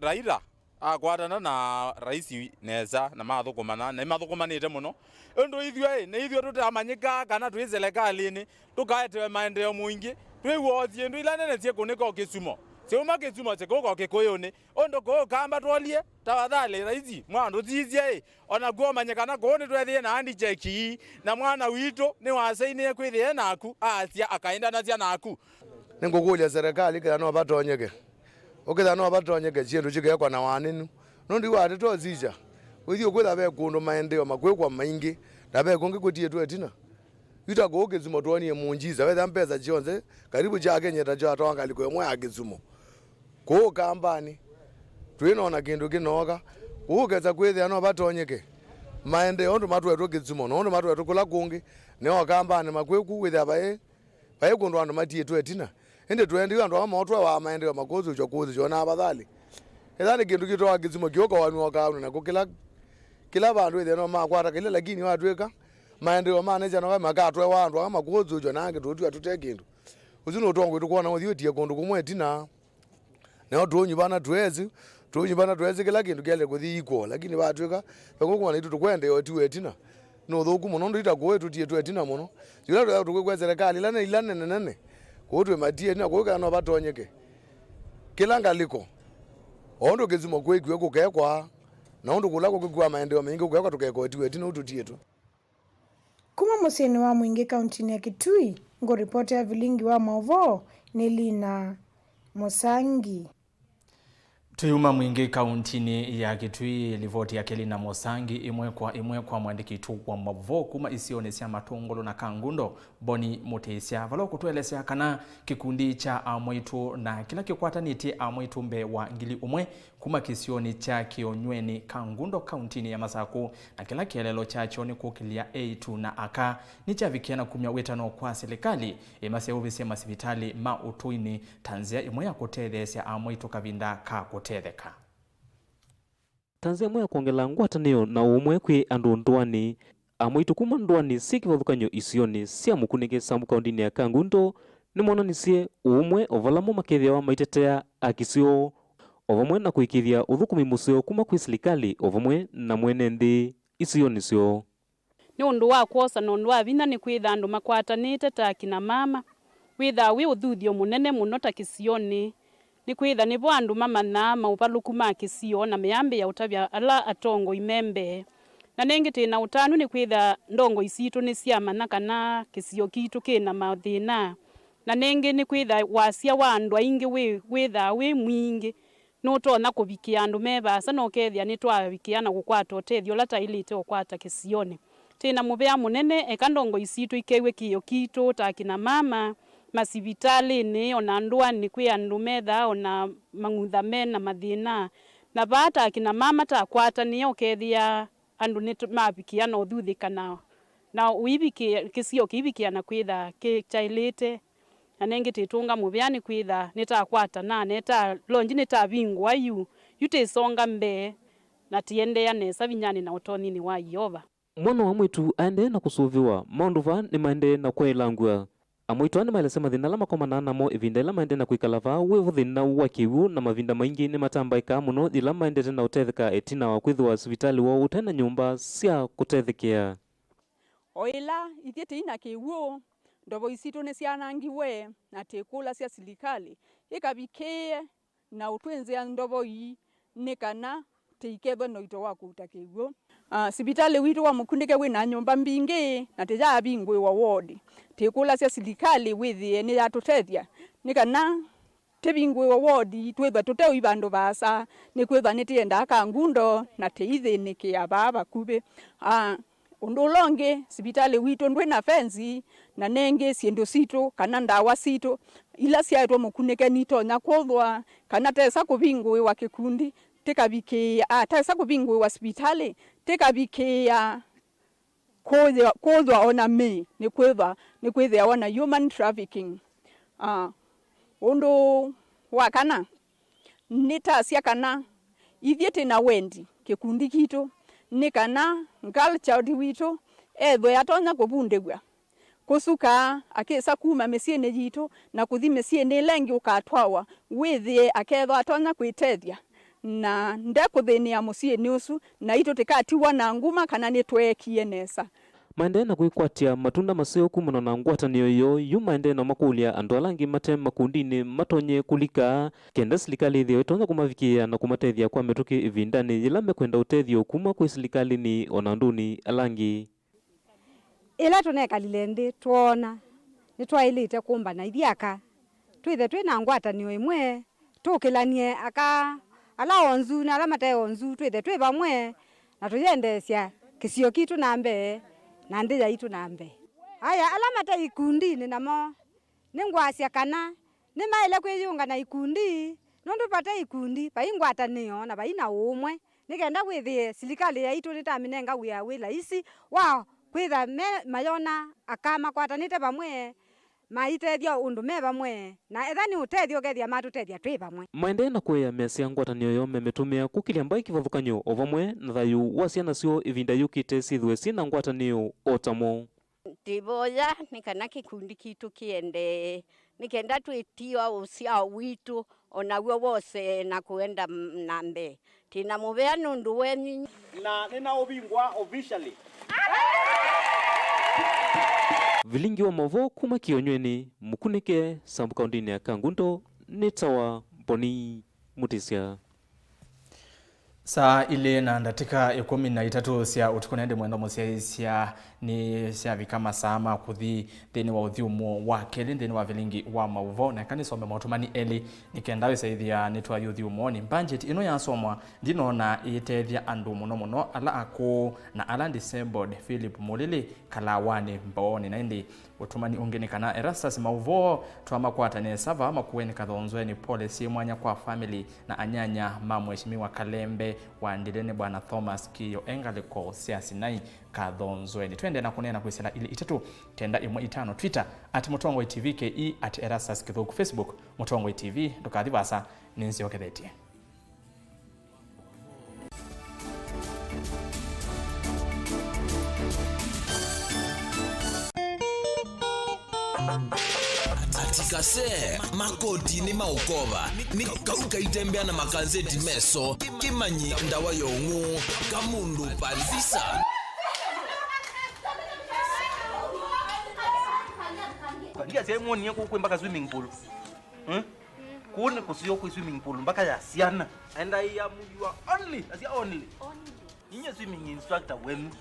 Raila akwatana na raisi neza na mathukumana na mathukumanite muno undu ithwe ni ithwe tutamanyika kana twi serikali ni tukaetewe maendeleo mwingi twiwothie ndu ila nene cie kuniko Kisumo seuma Kisumo cheko Kikuyuni undu ko kamba twolie tawathali raisi mwandu tizie ona guo manyikana ko ni twethie na andi cheki na mwana witu ni wasainie kwithie naku asia akaenda na cia naku ningugulia serikali kila no batonyeke ukitha no batonyeke chindu chigekwa na waninu nundi wati tozija withio kwitha be kundu maendeleo makwekwa maingi na be kungi kutie twetina ita go Kisumo tuonie munjiza wetha mpesa chionze karibu cha Kenya ta cha tonga liko mwe ya Kisumo ko kambani twinona kindu kinoga ukeza kwithia no batonyeke maendeleo ndo matwetu Kisumo no ndo matwetu kula kungi ne kambani makweku witha bae kundu andu matie twetina ende twendi andu amotwa wa maendeleo makozu chokuzi jona abathali ethani kindu kitoa Kisumo kioka wanu wakaunu na kila bandu witha no makwata kile lakini watweka maendeleo maneja no makatwe wandu ama kozu jona nge tutu atute kindu uzino tongo tukuona uthiotie kundu kumwe tina na tunyu bana twezi kila kindu kile kuthi iko lakini batweka bako na itu tukwende yo tuetina no thuku muno ndu itakuwe tutie twetina muno yula tukwe serikali ilane nene kutwe matie na kuka no batonyeke kila ngaliko ondo Kisumo kwekwe kukekwa na undu kulako kukwa maendeleo mengi kukekwa tukekwa twetina ututie tu kuma museni wa mwingi kauntini ya Kitui ngo ripoti ya Vilingi wa Mauvoo ni Lina Mosangi. Tuyuma mwingi kauntini ya Kitui livoti ya Kelina Mosangi imwe kwa mwandiki tu wa Mauvoo kuma isionesia matongolo na kangundo boni mutesia valo kutuelesea kana kikundi cha amwitu na kila kikwata niti amwitu mbe wa ngili umwe kuma kisioni cha kionyweni kangundo kauntini ya Masaku na kila kielelo cha choni kukilia A2 na aka ni cha vikiana kumya wetano kwa serikali imaseuvi masivitali mautuini tanzia imwe ya kutethesia amwitu kavinda ka kutetheka tanzia imwe ya kuongela ngwatanio na umwe kwi andu ndwani amwitu kuma ndwani sikivathukanyo isioni sia mukunike samu kaundini ya kangundo ni monanisie umwe ovalamo makethia wa maitetea akisio ovamwe na kuikithia uthukumi musio kuma kwi serikali ovamwe na mwene nthi isioni sio ni undu wa kwosa na undu wa vina ni kwitha andu makwatanite ta kina mama witha wi uthuthio munene muno ta kisioni ni kwitha ni andu mamana mauvaluku ma kisio na miambi ya utavya ala atongo imembe na nengite na utanu ni kwitha ndongo isitu ni siamana kana kisio kitu kina mathina na nengi ni kwitha wasia wa andu aingi witha wi mwingi no tona kuvikia andu mebasa no kethia ni twavikia na gukwata utethio lata ilite ukwata kisioni tina muvea munene ekandongo isitu ikewe kiyo kitu ta kina mama masivitali ni ona ndwani kwi andu metha ona mangutha mena mathina na bata kina mama ta kwata ni ukethia andu ni mavikia na uthuthikana na uivikia kisio kivikia na kwitha kichailite na nengi titunga muvyani kwitha nitakwata na neta lonji nitavingwa yute songa mbe na tiendea nesa vinyani na utonini wa Yehova mwana wa mwitu aende na kusuviwa maunduva ni maende na kwailangwa amwitu ane mailesema thina la makomana namo ivinda ila maende na kuikalava wevu thina wa kiwu na mavinda maingi ni matambaika muno ila maende na utetheka etina wa kwithiwa sivitali wa utena nyumba sia kutethekea oila ithiete ina kiwu ndobo isito ne sianangiwe na tekula sia silikali ikabikie na utwenze ya ndobo hii nekana teikebe no ito wako utakegwo sibitale wito wa mukundike we na nyumba mbingi na teja bingwe wa ward tekula sia silikali withi ne ya tutethia nekana tebingwe wa ward tweba tuteo ibando basa nekweba netienda kangundo na teize neke ya baba kube undolonge sibitale wito ndwe na fenzi na nenge siendo sito kana ndawa sito ila siaitwa mukuneke nito na kodwa kana tesa kubingwe wa kikundi tekabike tesa kubingwe wa sibitale tekabike kodwa ona me nekweva ona human trafficking ondo wakana nita siakana ithiete na wendi kikundi kito nikana ngal chaudi wito edwe yatonya kubundegwa kusuka akesa kuma mesiene jito na kuthi mesiene lengi ukatwawa withi aketho atonya kwitethia na ndekuthenia musiene usu na ito tikatiwa na nguma kana nitwekie nesa maendeleo na kuikwatia matunda maseo kumana na ngwatanio yo yumaendeleo na makulia andu alangi mate makundini matonye kulika kenda serikali thio itonza kumavikia na kumatethia kwa metuki ivindani yilame kwenda utethio kuma kwa serikali ni onanduni alangi ila tunekalile ndi tuona nitwailite kumba na ithiaka twithe twina ngwatanio imwe tukilanie aka ala onzu na ala mate onzu twithe twi bamwe na tuyendesia kisio kitu nambe na ndija itu nambe aya alama ta ikundi ni namo ningwasia kana ni maile kwiyunga na ikundi nondu pata ikundi paingwata niyo na baina umwe nikenda kwithie serikali ya itu nitaminenga wia wila isi wa kwitha mayona akama kwatanite bamwe maitethio undu me bamwe na ethani utethio gethia matutethia twi bamwe maendeleo na kuya mesia ngwatanio yo memetumia kukilia mbai kivathukanyo o bamwe na thayu wa ciana cio ivinda yukite cithwe cina ngwatanio otamo tiboya nikana kikundi kitu kiende nikenda twitio usia witu onaguo wose na kuenda nambe tina muvea nundu wenyi na nina ubingwa officially Vilingi wa Mauvoo kuma kionyweni mukunike sambu kaundini ya Kangundo nitawa Boni Mutisia saa ile na ndatika 13 cia utuku nende mwendo mucia ni cia vikama sama kuthi thini wa uthiumo wa keli thini wa Vilingi wa Mauvoo na kanisome motumani eli nikenda wisaithia nitwa uthiumo ni budget ino yasomwa ndinona itethia andu muno ala aku na ala disabled Philip Mulili kalawani mboni na indi utumani ungeni kana Erastus Mauvoo twamakwatane sava makueni kathonzweni policy mwanya kwa family na anyanya mamweshimiwa Kalembe wa ndilene bwana Thomas Kiyo engaliko siasi nai kathonzweni twende na kunena kwisela ili itatu kenda 15 Twitter @mutongoi_tv @Erastus Kithuku Facebook Mutongoi TV ndukathibasa ninzio kethetie Atikase makoti ni maukova ni kauka itembea na makanzeti meso kimanyi ndawa yongu kamundu palvisa ndia sehemu ni yako mpaka swimming pool kuone kusio kwa swimming pool mpaka ya siana and I am you are only ninye swimming instructor wenu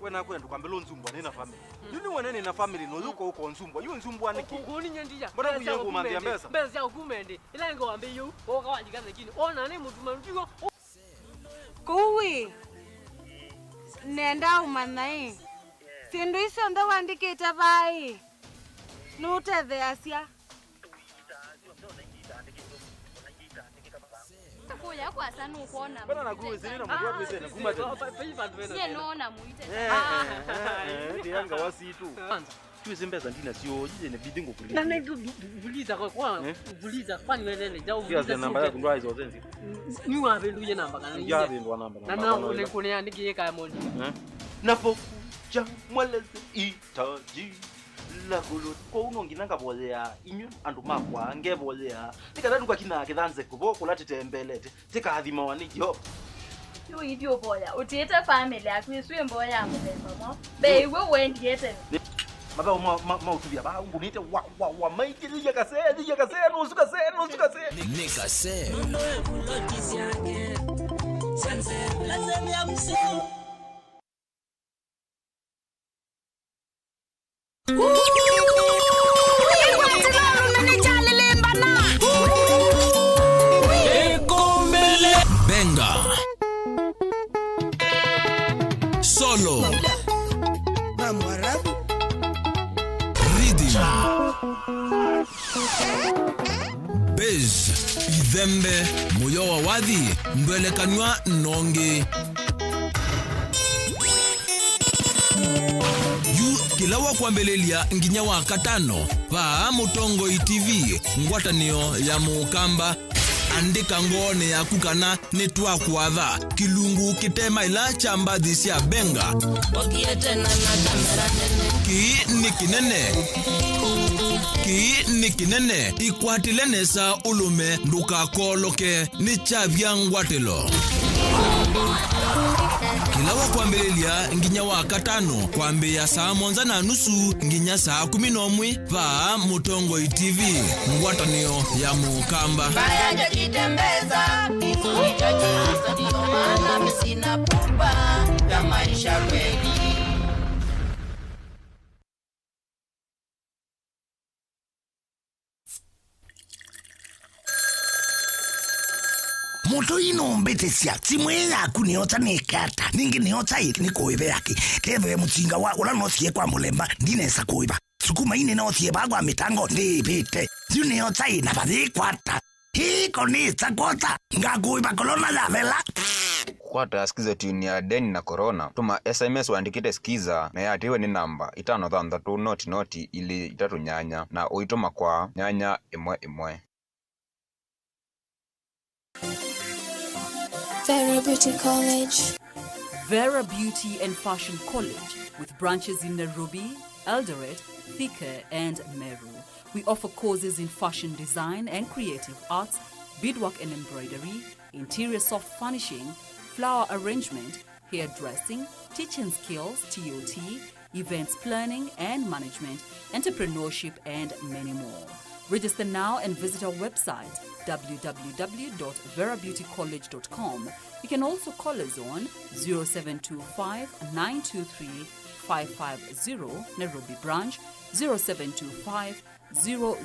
wena kwenda kwambela nzumbwa nina family yuni wena nina family no yuko uko nzumbwa yu nzumbwa niki kuni nyendia mbona kuyangu mandia mbesa mbesa ya kumende ila ngo ambe yu oka wajikaza kini ona ni mtu mandigo kuwi nenda umanai sindu icio ndo wandikite bai nutethe acia kuya kwa sana ukuona bana na kuwe zina mtu watu zina kumate sie naona muite ndianga wasitu tuwe mbeza ndina sio jije ne bidingo kulia na vuliza kwa vuliza kwani wewe ndio vuliza namba yako ndo hizo zenzi ni wapi ndio namba kana ni yapi ndo namba na ule kunia ndiki kaya moja napokuja mweleze itaji la gulu ko unongi nanga bolea inyu andu makwa ngebolea tikadadu kwa kina kithanze kubo kulatete mbelete tikathima wanijo yo idio boya utiete family yakwiswe mboya mudemba mo be we wendiete Maba ma utubia ba ngunite wa maiki zija kase nusu kase. Ni kase. Benga solo rhythm bass idhembe moyo wa wadhi mbelekanwa nonge kila wa kwambelelia nginya wa katano pa Mutongo TV ngwatanio ya Mukamba andika ngone ya kukana netwa kwatha kilungu kitema ila chambathi cia benga ki ni kinene ikwatile nesa ulume ndukakoloke ni chavya ngwatilo kila wa kwambelelia nginya wa katano kwambia saa 1:30 nginya saa 11 pa Mutongo TV ngwatanio ya Mukamba Baya jitembeza kizuri chache ndio maana mimi sina pupa ya maisha kweli. Moto inombete cia timwe yaku niota nikata ningi niota ni kuibe yake keve mutsinga wa ula no sie kwa mulemba ndinesa kuiba sukuma ine no sie bagwa mitango ndibite niota ina bathi kwata hiko ni sakota ngakuiba kolona ya vela kwata skiza tuni ya deni na corona tuma SMS waandikite skiza na yatiwe ni namba 533 noti ili 3 na uituma kwa 111. Vera Beauty College. Vera Beauty and Fashion College with branches in Nairobi, Eldoret, Thika and Meru. We offer courses in fashion design and creative arts, beadwork and embroidery, interior soft furnishing, flower arrangement, hairdressing, teaching skills, TOT, events planning and management, entrepreneurship and many more. Register now and visit our website www.verabeautycollege.com. You can also call us on 0725 923 550 Nairobi branch, 0725 000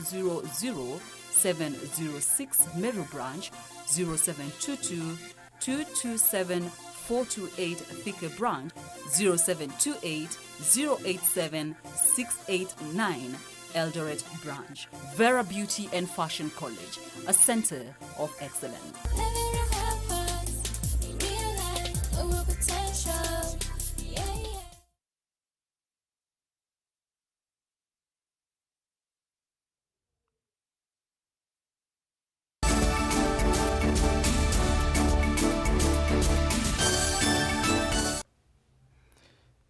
706 Meru branch, 0722 227 428 Thika branch, 0728 087 689 Eldoret branch. Vera Beauty and Fashion College, a center of excellence.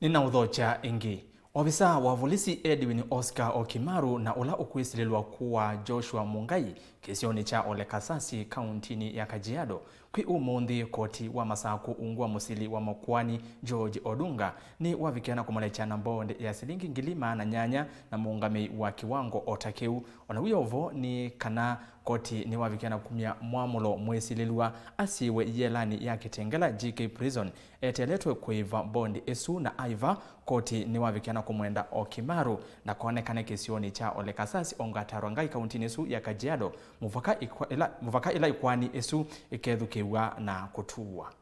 Nina udhocha ingi Ofisa wa polisi Edwin Oscar Okimaru na ula ukwisililwa kuwa Joshua Mungai kisioni cha Ole Kasasi kauntini ya Kajiado kwi umundi koti wa masaku ungwa musili wa Mokwani George Odunga ni wavikiana kumulechana mbonde ya silingi ngilima na nyanya na muungami wa kiwango otakeu ona wiyovo ni kana koti ni wavikiana kumia mwamulo mwesililwa asiwe yelani ya Kitengela GK Prison eteletwe kuiva bondi esu na aiva koti ni wavikiana kumwenda Okimaru na kuonekane kisioni cha Ole Kasasi ongatarwangai kauntini esu ya Kajiado muvaka ila ikwani esu ikedhukiwa na kutua.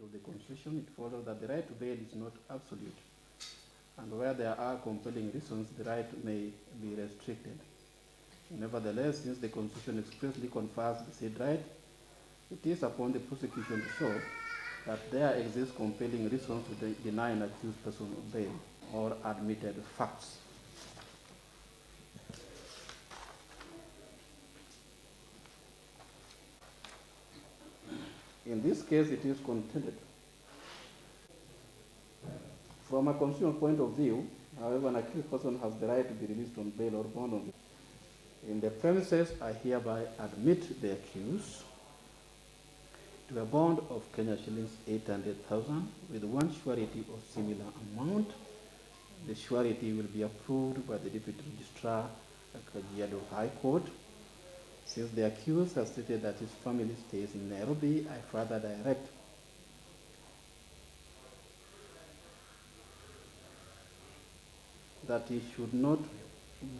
Of the Constitution, it follows that the right to bail is not absolute, and where there are compelling reasons, the right may be restricted. Nevertheless, since the Constitution expressly confers the said right, it is upon the prosecution to show that there exist compelling reasons to deny an accused person bail or admitted facts. In this case, it is contended. From a constitutional point of view, however, an accused person has the right to be released on bail or bond on bail. In the premises, I hereby admit the accused to a bond of Kenya shillings 800,000 with one surety of similar amount The surety will be approved by the Deputy Registrar at Kajiado High Court. Since the accused has stated that his family stays in Nairobi, I further direct that he should not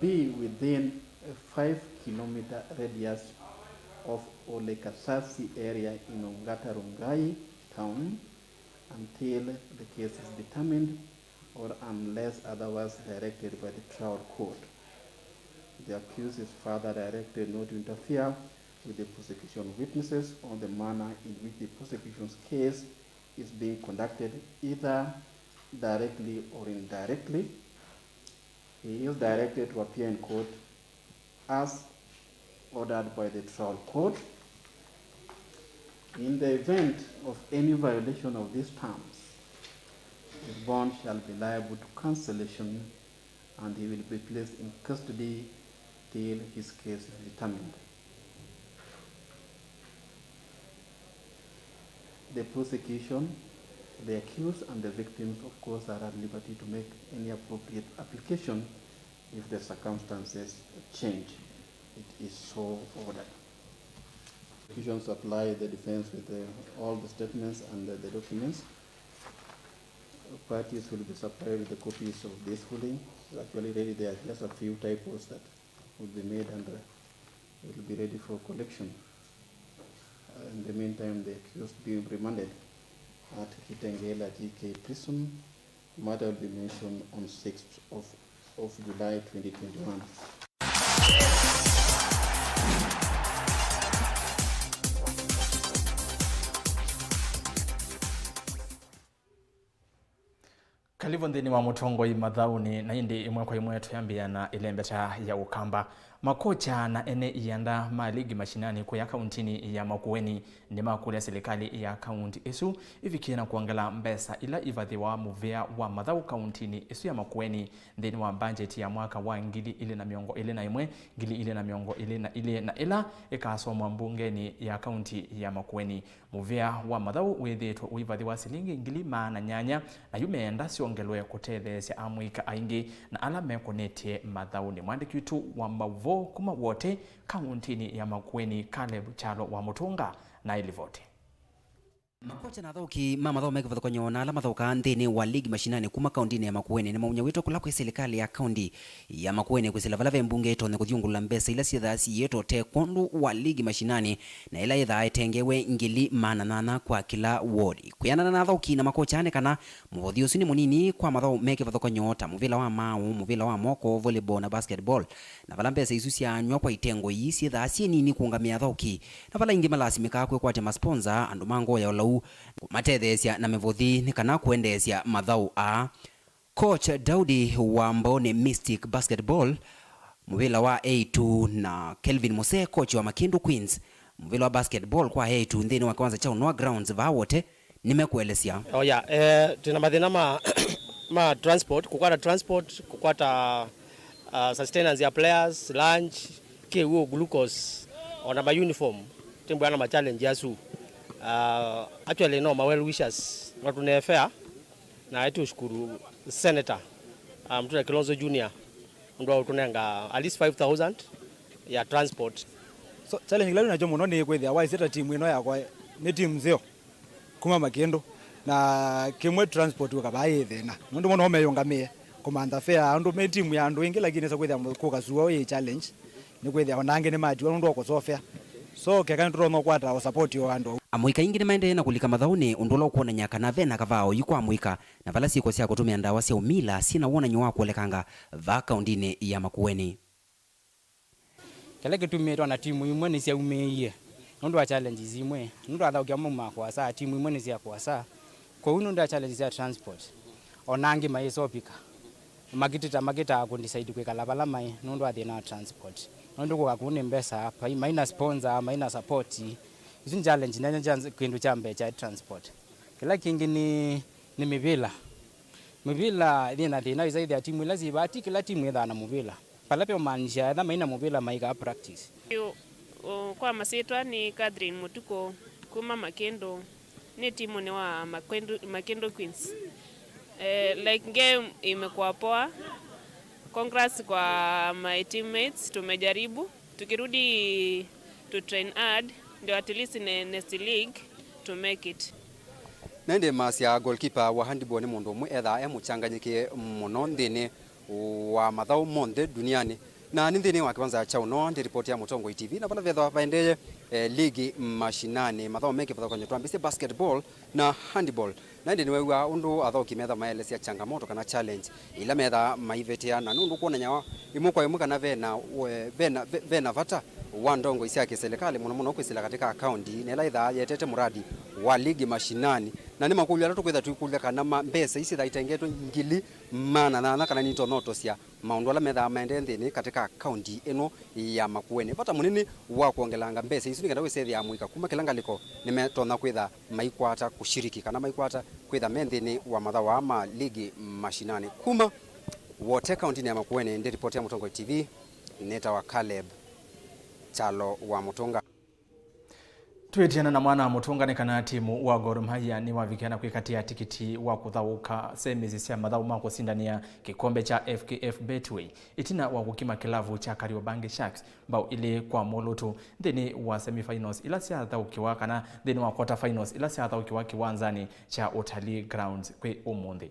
be within a 5-kilometer radius of Olekasasi area in Ongata Rongai town until the case is determined or unless otherwise directed by the trial court. The accused is further directed not to interfere with the prosecution witnesses or the manner in which the prosecution's case is being conducted, either directly or indirectly. He is directed to appear in court as ordered by the trial court. In the event of any violation of these terms, his bond shall be liable to cancellation and he will be placed in custody till his case is determined. The prosecution, the accused and the victims, of course, are at liberty to make any appropriate application if the circumstances change. It is so ordered. Prosecution supply the defense with all the statements and the documents. Parties will be supplied with the copies of this ruling. It's actually ready. There are just a few typos that will be made and it will be ready for collection. In the meantime, the accused being remanded at Kitengela GK prison. Matter will be mentioned on 6th of July 2021. Kalivo nthini wa mutongo i mathauni na indi imwe kwa imwe tuyambia na ilembeta ya ukamba makocha na ene ianda ma ligi mashinani kwa kauntini ya Makueni ni makule serikali ya kaunti isu ifikie na kuangala mbesa ila ivadhiwa muvea wa mathau kauntini isu ya Makueni nthini wa budget ya mwaka wa ngili ile na miongo ile na imwe ngili ile na miongo ile na ila ikasomwa mbungeni ya kaunti ya Makueni. Muvea wa mathau withitwa uivadhiwa silingi ngili maana nyanya na yumeenda siongelwe kutetheesya amwika aingi na ala mekonetie mathauni. Mwandiki witu wa Mauvoo kuma wote kauntini ya Makueni Caleb Chalo wa Mutunga na ilivote. Makocha na athauki mathau mekivathuka nyona ala mathauka nthini wa ligi mashinani kuma kauntini ya Makueni ni maunya witwa kula kwa serikali ya kaunti ya Makueni kwisila vala ve mbunge tonde kuthiungula mbesa ila ciathasi yeto te kondu wa ligi mashinani na ila ithaa etengewe ngili mananana kwa kila ward. Kuyanana na athauki na makocha ane kana muvothi ucio ni munini kwa mathau mekivathuka nyota muvila wa mau muvila wa moko volleyball na basketball na vala mbesa isu cianywa kwa itengo ii ciathasi nini kuungamia athauki na vala ingi malasimika kwikwatia masponsor andu mango ya olau matetheesya na mevothi ni kana kuendesya mathau a coach Daudi wa Mbone Mystic Basketball muvila wa A2 na Kelvin Mose coach wa Makindu Queens muvila wa basketball kwa A2 nthini wa kwanza cha Unwa Grounds vawote nimekuelesya. Tuna mathina ma transport kukwata sustenance ya players lunch kiwo glucose ona ma uniform timbo ana ma challenge yasu. Actually no my well wishers watu ne fair na etu shukuru senator mtu Kilonzo Junior ndo tunenga at least 5,000 ya transport. So challenge ngalo na jomo no ni kwethia why seta team ino yakwa ni team zio kuma Makendo na kimwe transport ukabaye thina mundu mono meyungamie komanda fair andu me team ya andu ingi lakini sa kwethia kukazuo ye challenge ni kwethia onange ni mati ndo okosofia so keka nturono kwata support yo andu amwika ingi ni maende na kulika mathauni undola ukuona nyaka na vena kavao yuko amwika na vala siko cia kutumia ndawa cia umila sina wona nywa kuolekanga va kaundini ya Makueni. Kale kitumia na timu imwe ni cia umeiye ndo wa challenges imwe ndo athaukia muma kwa saa timu imwe ni cia kwa saa kwa uno ndo challenges ya transport onangi maisopika magita kundicide kwikala vala mai ndo athina transport ndo kwa kune mbesa hapa maina sponsor maina support izo challenge nanya kindu cha mbecha transport. Kila kingi ni mivila ina thina zaidi ya timu ila zibati kila timu ithana muvila palape manisha etha maina muvila maika practice. Kwa masetwa ni Catherine Mutuko kuma Makendo ni timu ni wa Makendo Queens. Like game imekuwa poa. Congrats kwa my teammates, tumejaribu. Tukirudi to train hard, ndio at least in next league to make it. Nende masia goalkeeper wa handball ni mundu mwe etha muchanganyike muno ndini wa mathau monde duniani na nindini wa kibanza cha uno ndi report ya Mutongo TV na bala vetha baendeye ligi mashinani mathau meke patha kwenye twambise basketball na handball na ndi niwe undu athoki metha maele cia changamoto kana challenge ila metha maivetia na nundu kuona nyawa imukwa imuka na vena vata wa ndongo isia kiserikali muno kwisila katika account nela itha yetete muradi wa ligi mashinani na ni makulia ratu kwetha tuikulia kana mbesa isi tha itengetwe ngili mana na kana nito noto cia maundu ala metha maende nthini katika account eno ya Makueni pata munini wa kuongelanga mbesa isi nikenda wisethi ya muika kuma kilangaliko nimetona kwetha maikwata kushiriki kana maikwata kwetha mendhini wa matha wa ama ligi mashinani kuma wote kaunti ya Makueni ndi report ya Mutongo TV neta wa Caleb Chalo wa Mutonga. Twetiana na mwana Mutonga kana timu wa Gor Mahia ni wavikiana kwikatia tikiti wa kuthauka semezi cia mathau ma kusindania kikombe cha FKF Betway itina wa gukima kilavu cha Kariobangi Sharks bao ile kwa moloto thini wa semifinals ila cia thaukiwa kana thini wa quarter finals ila cia thaukiwa kiwanzani cha Utalii Grounds kwe umundi.